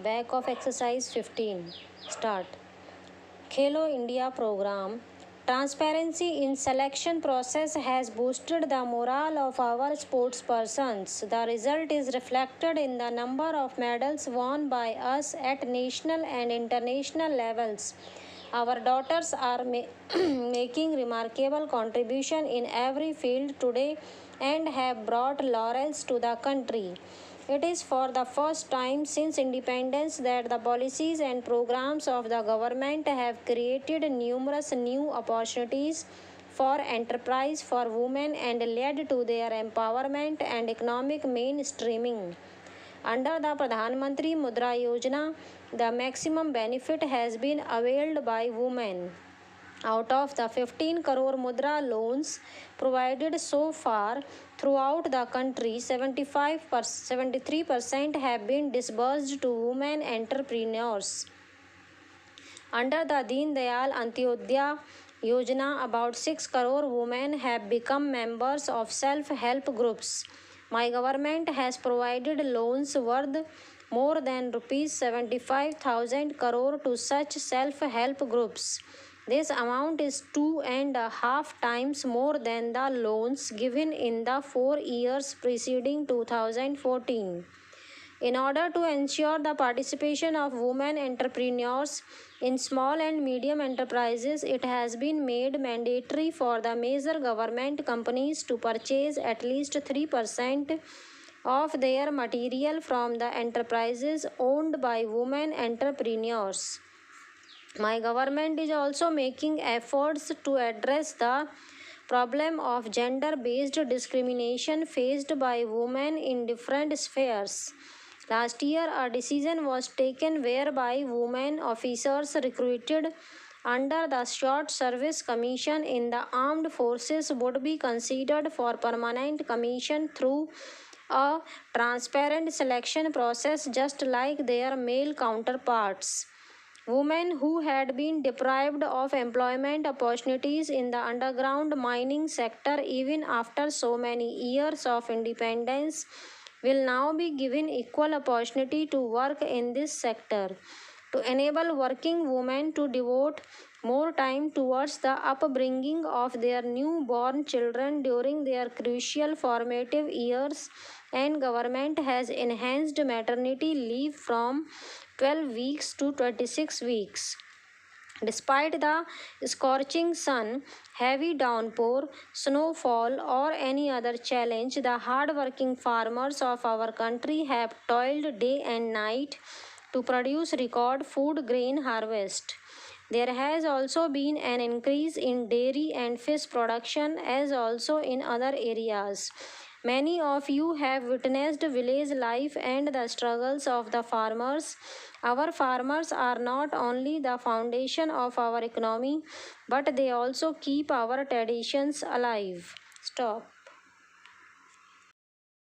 Back of exercise 15. Start. Khelo India program. Transparency in selection process has boosted the morale of our sportspersons. The result is reflected in the number of medals won by us at national and international levels. Our daughters are making remarkable contribution in every field today and have brought laurels to the country. It is for the first time since independence that the policies and programs of the government have created numerous new opportunities for enterprise for women and led to their empowerment and economic mainstreaming. Under the Pradhan Mantri Mudra Yojana, the maximum benefit has been availed by women. Out of the 15 crore Mudra loans provided so far throughout the country, 73% have been disbursed to women entrepreneurs. Under the Deen Dayal Antyodaya Yojana, about 6 crore women have become members of self-help groups. My government has provided loans worth more than rupees 75,000 crore to such self-help groups. This amount is 2.5 times more than the loans given in the 4 years preceding 2014. In order to ensure the participation of women entrepreneurs in small and medium enterprises, it has been made mandatory for the major government companies to purchase at least 3% of their material from the enterprises owned by women entrepreneurs. My government is also making efforts to address the problem of gender-based discrimination faced by women in different spheres. Last year, a decision was taken whereby women officers recruited under the Short Service Commission in the armed forces would be considered for permanent commission through a transparent selection process just like their male counterparts. Women who had been deprived of employment opportunities in the underground mining sector even after so many years of independence will now be given equal opportunity to work in this sector. To enable working women to devote more time towards the upbringing of their newborn children during their crucial formative years, and government has enhanced maternity leave from 12 weeks to 26 weeks. Despite the scorching sun, heavy downpour, snowfall, or any other challenge, the hard-working farmers of our country have toiled day and night to produce record food grain harvest. There has also been an increase in dairy and fish production as also in other areas. Many of you have witnessed village life and the struggles of the farmers. Our farmers are not only the foundation of our economy, but they also keep our traditions alive. Stop.